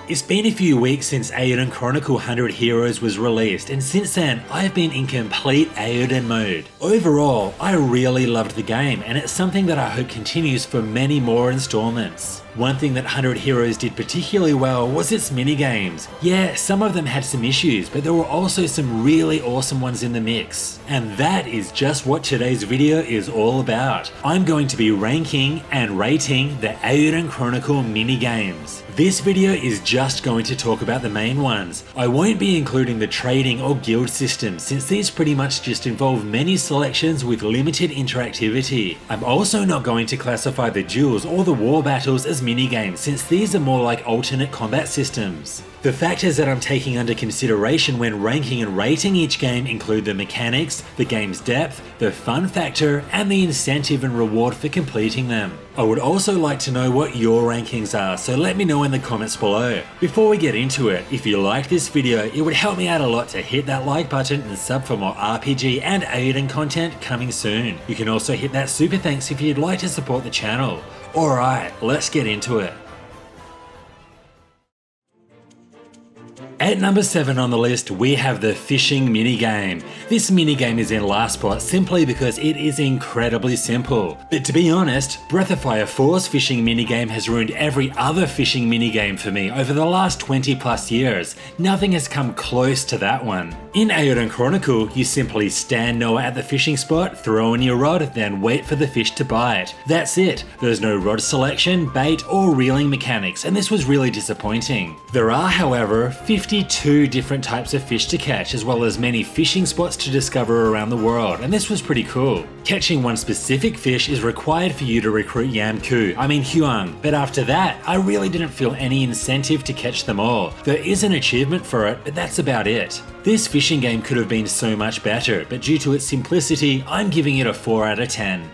It's been a few weeks since Eiyuden Chronicle 100 Heroes was released, and since then, I've been in complete Eiyuden mode. Overall, I really loved the game, and it's something that I hope continues for many more installments. One thing that 100 Heroes did particularly well was its minigames. Yeah, some of them had some issues, but there were also some really awesome ones in the mix. And that is just what today's video is all about. I'm going to be ranking and rating the Eiyuden Chronicle minigames. This video is just going to talk about the main ones. I won't be including the trading or guild systems, since these pretty much just involve many selections with limited interactivity. I'm also not going to classify the duels or the war battles as minigames, since these are more like alternate combat systems. The factors that I'm taking under consideration when ranking and rating each game include the mechanics, the game's depth, the fun factor, and the incentive and reward for completing them. I would also like to know what your rankings are, so let me know in the comments below. Before we get into it, if you liked this video, it would help me out a lot to hit that like button and sub for more RPG and Eiyuden content coming soon. You can also hit that super thanks if you'd like to support the channel. Alright, let's get into it. At number 7 on the list, we have the fishing minigame. This minigame is in last spot simply because it is incredibly simple. But to be honest, Breath of Fire 4's fishing minigame has ruined every other fishing minigame for me over the last 20 plus years. Nothing has come close to that one. In Eiyuden Chronicle, you simply stand Noah at the fishing spot, throw in your rod, then wait for the fish to bite. That's it. There's no rod selection, bait, or reeling mechanics, and this was really disappointing. There are, however, 52 different types of fish to catch, as well as many fishing spots to discover around the world, and this was pretty cool. Catching one specific fish is required for you to recruit Huang, but after that, I really didn't feel any incentive to catch them all. There is an achievement for it, but that's about it. This fishing game could have been so much better, but due to its simplicity, I'm giving it a 4 out of 10.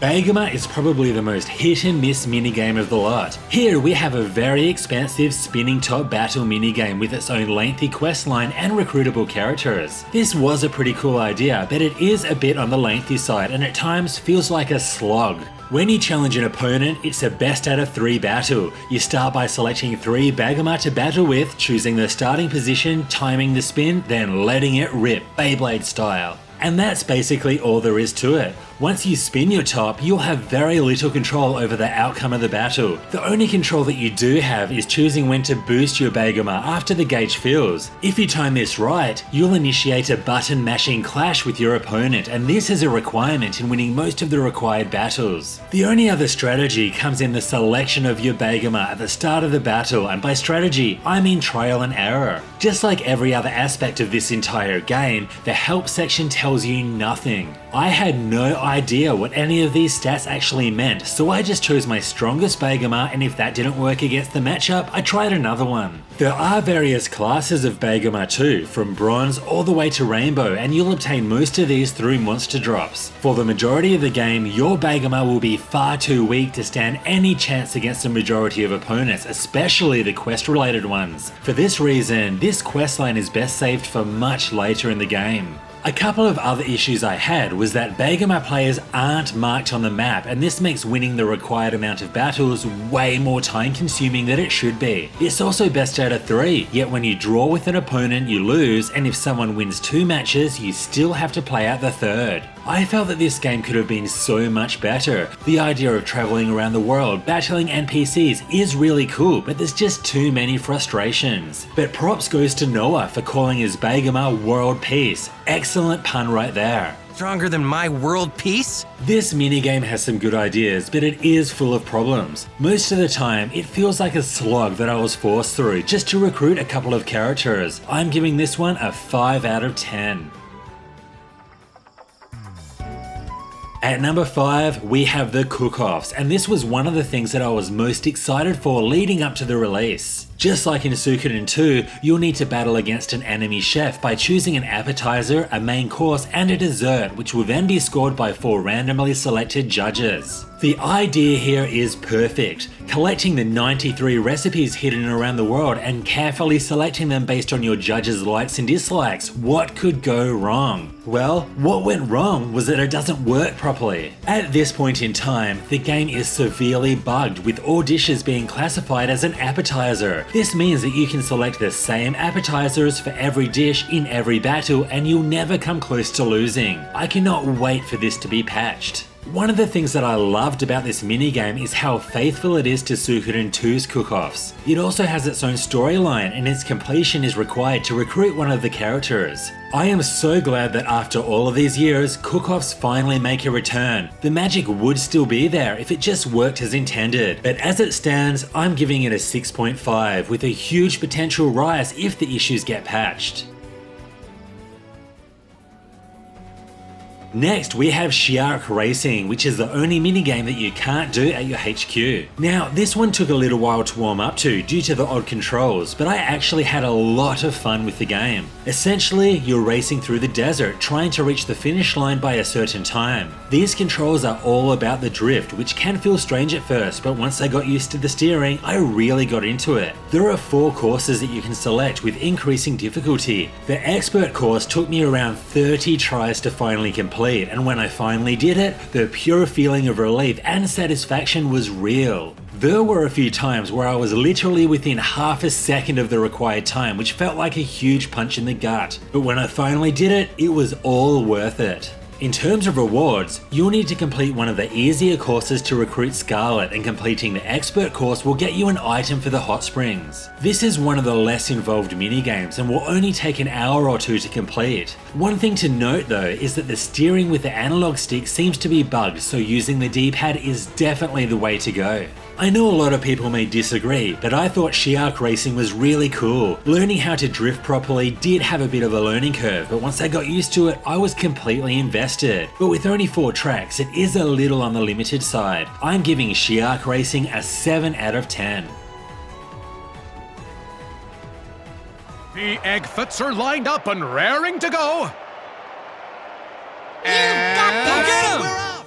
Beigoma is probably the most hit and miss minigame of the lot. Here we have a very expansive spinning top battle minigame with its own lengthy quest line and recruitable characters. This was a pretty cool idea, but it is a bit on the lengthy side and at times feels like a slog. When you challenge an opponent, it's a best out of 3 battle. You start by selecting 3 Beigoma to battle with, choosing the starting position, timing the spin, then letting it rip, Beyblade style. And that's basically all there is to it. Once you spin your top, you'll have very little control over the outcome of the battle. The only control that you do have is choosing when to boost your Beigoma after the gauge fills. If you time this right, you'll initiate a button mashing clash with your opponent, and this is a requirement in winning most of the required battles. The only other strategy comes in the selection of your Beigoma at the start of the battle, and by strategy, I mean trial and error. Just like every other aspect of this entire game, the help section tells you nothing. I had no idea what any of these stats actually meant, so I just chose my strongest Beigoma, and if that didn't work against the matchup, I tried another one. There are various classes of Beigoma too, from bronze all the way to rainbow, and you'll obtain most of these through monster drops. For the majority of the game, your Beigoma will be far too weak to stand any chance against the majority of opponents, especially the quest related ones. For this reason, this quest line is best saved for much later in the game. A couple of other issues I had was that Beigoma players aren't marked on the map, and this makes winning the required amount of battles way more time consuming than it should be. It's also best out of 3, yet when you draw with an opponent you lose, and if someone wins 2 matches you still have to play out the 3rd. I felt that this game could have been so much better. The idea of traveling around the world, battling NPCs is really cool, but there's just too many frustrations. But props goes to Noah for calling his Beigoma World Peace. Excellent pun right there. Stronger than my world peace? This minigame has some good ideas, but it is full of problems. Most of the time, it feels like a slog that I was forced through just to recruit a couple of characters. I'm giving this one a 5 out of 10. At number 5, we have the Cookoffs, and this was one of the things that I was most excited for leading up to the release. Just like in Suikoden 2, you'll need to battle against an enemy chef by choosing an appetizer, a main course, and a dessert, which will then be scored by 4 randomly selected judges. The idea here is perfect. Collecting the 93 recipes hidden around the world and carefully selecting them based on your judge's likes and dislikes. What could go wrong? Well, what went wrong was that it doesn't work properly. At this point in time, the game is severely bugged, with all dishes being classified as an appetizer. This means that you can select the same appetizers for every dish in every battle and you'll never come close to losing. I cannot wait for this to be patched. One of the things that I loved about this minigame is how faithful it is to Suikoden 2's Cookoffs. It also has its own storyline and its completion is required to recruit one of the characters. I am so glad that after all of these years, Cookoffs finally make a return. The magic would still be there if it just worked as intended, but as it stands, I'm giving it a 6.5 with a huge potential rise if the issues get patched. Next, we have Shi'arc Racing, which is the only minigame that you can't do at your HQ. Now, this one took a little while to warm up to due to the odd controls, but I actually had a lot of fun with the game. Essentially, you're racing through the desert, trying to reach the finish line by a certain time. These controls are all about the drift, which can feel strange at first, but once I got used to the steering, I really got into it. There are 4 courses that you can select with increasing difficulty. The expert course took me around 30 tries to finally complete. And when I finally did it, the pure feeling of relief and satisfaction was real. There were a few times where I was literally within half a second of the required time, which felt like a huge punch in the gut. But when I finally did it, it was all worth it. In terms of rewards, you'll need to complete one of the easier courses to recruit Scarlet, and completing the expert course will get you an item for the hot springs. This is one of the less involved minigames and will only take an hour or 2 to complete. One thing to note though is that the steering with the analog stick seems to be bugged, so using the D-pad is definitely the way to go. I know a lot of people may disagree, but I thought Shi'arc Racing was really cool. Learning how to drift properly did have a bit of a learning curve, but once I got used to it, I was completely invested. But with only 4 tracks, it is a little on the limited side. I'm giving Shi'arc Racing a 7 out of 10. The Eggfoots are lined up and raring to go.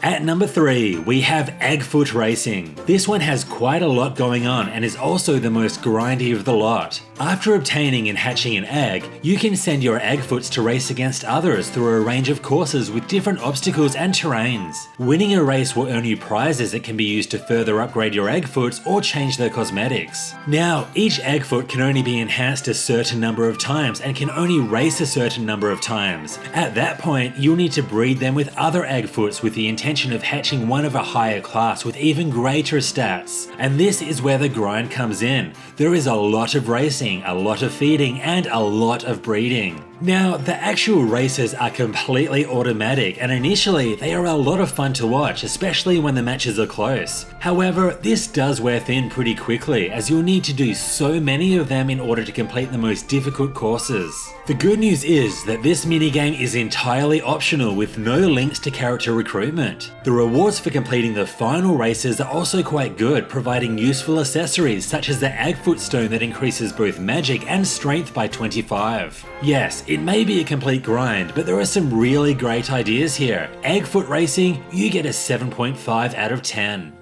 At number 3, we have Eggfoot Racing. This one has quite a lot going on and is also the most grindy of the lot. After obtaining and hatching an egg, you can send your Eggfoots to race against others through a range of courses with different obstacles and terrains. Winning a race will earn you prizes that can be used to further upgrade your Eggfoots or change their cosmetics. Now, each Eggfoot can only be enhanced a certain number of times and can only race a certain number of times. At that point, you'll need to breed them with other Eggfoots with the intention of hatching one of a higher class with even greater stats. And this is where the grind comes in. There is a lot of racing, a lot of feeding, and a lot of breeding. Now, the actual races are completely automatic, and initially they are a lot of fun to watch, especially when the matches are close. However, this does wear thin pretty quickly, as you'll need to do so many of them in order to complete the most difficult courses. The good news is that this minigame is entirely optional with no links to character recruitment. The rewards for completing the final races are also quite good, providing useful accessories such as the Eggfoot Stone that increases both magic and strength by 25. Yes, it may be a complete grind, but there are some really great ideas here. Eggfoot Racing, you get a 7.5 out of 10.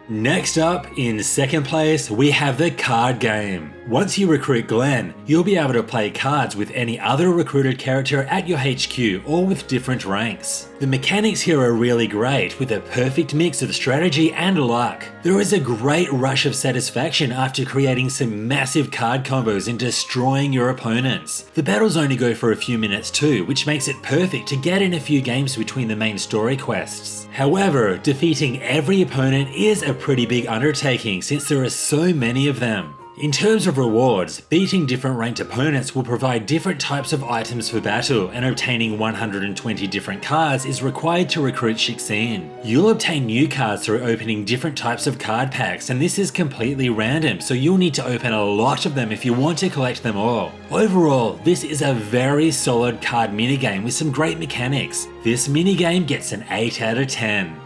Next up, in second place, we have the card game. Once you recruit Glenn, you'll be able to play cards with any other recruited character at your HQ or with different ranks. The mechanics here are really great, with a perfect mix of strategy and luck. There is a great rush of satisfaction after creating some massive card combos and destroying your opponents. The battles only go for a few minutes too, which makes it perfect to get in a few games between the main story quests. However, defeating every opponent is a pretty big undertaking since there are so many of them. In terms of rewards, beating different ranked opponents will provide different types of items for battle, and obtaining 120 different cards is required to recruit Shixin. You'll obtain new cards through opening different types of card packs, and this is completely random, so you'll need to open a lot of them if you want to collect them all. Overall, this is a very solid card minigame with some great mechanics. This minigame gets an 8 out of 10.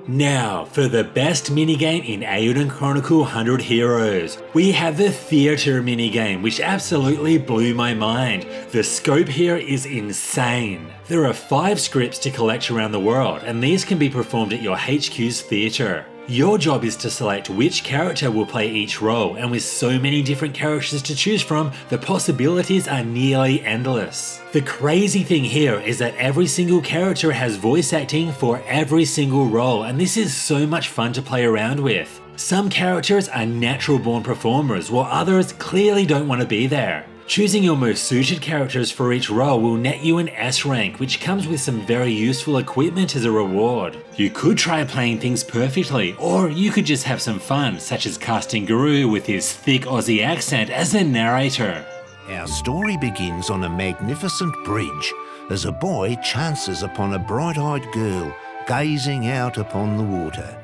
Now, for the best minigame in Eiyuden Chronicle 100 Heroes, we have the Theatre minigame, which absolutely blew my mind. The scope here is insane. There are 5 scripts to collect around the world, and these can be performed at your HQ's theatre. Your job is to select which character will play each role, and with so many different characters to choose from, the possibilities are nearly endless. The crazy thing here is that every single character has voice acting for every single role, and this is so much fun to play around with. Some characters are natural born performers, while others clearly don't want to be there. Choosing your most suited characters for each role will net you an S rank, which comes with some very useful equipment as a reward. You could try playing things perfectly, or you could just have some fun, such as casting Guru with his thick Aussie accent as a narrator. Our story begins on a magnificent bridge as a boy chances upon a bright-eyed girl gazing out upon the water.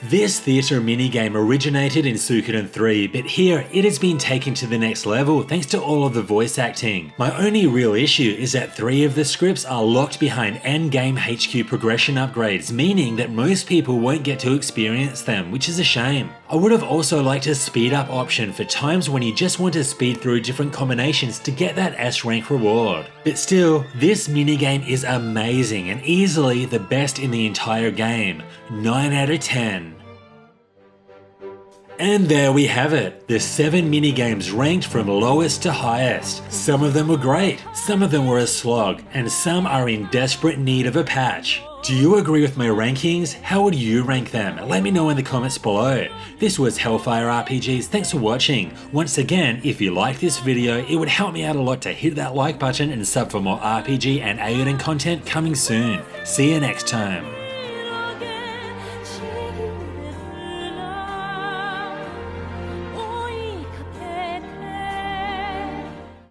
This theatre minigame originated in Suikoden 3, but here it has been taken to the next level thanks to all of the voice acting. My only real issue is that 3 of the scripts are locked behind endgame HQ progression upgrades, meaning that most people won't get to experience them, which is a shame. I would have also liked a speed up option for times when you just want to speed through different combinations to get that S rank reward. But still, this minigame is amazing and easily the best in the entire game. 9 out of 10. And there we have it, the 7 minigames ranked from lowest to highest. Some of them were great, some of them were a slog, and some are in desperate need of a patch. Do you agree with my rankings? How would you rank them? Let me know in the comments below. This was Hellfire RPGs, thanks for watching. Once again, if you liked this video, it would help me out a lot to hit that like button and sub for more RPG and Eiyuden content coming soon. See you next time.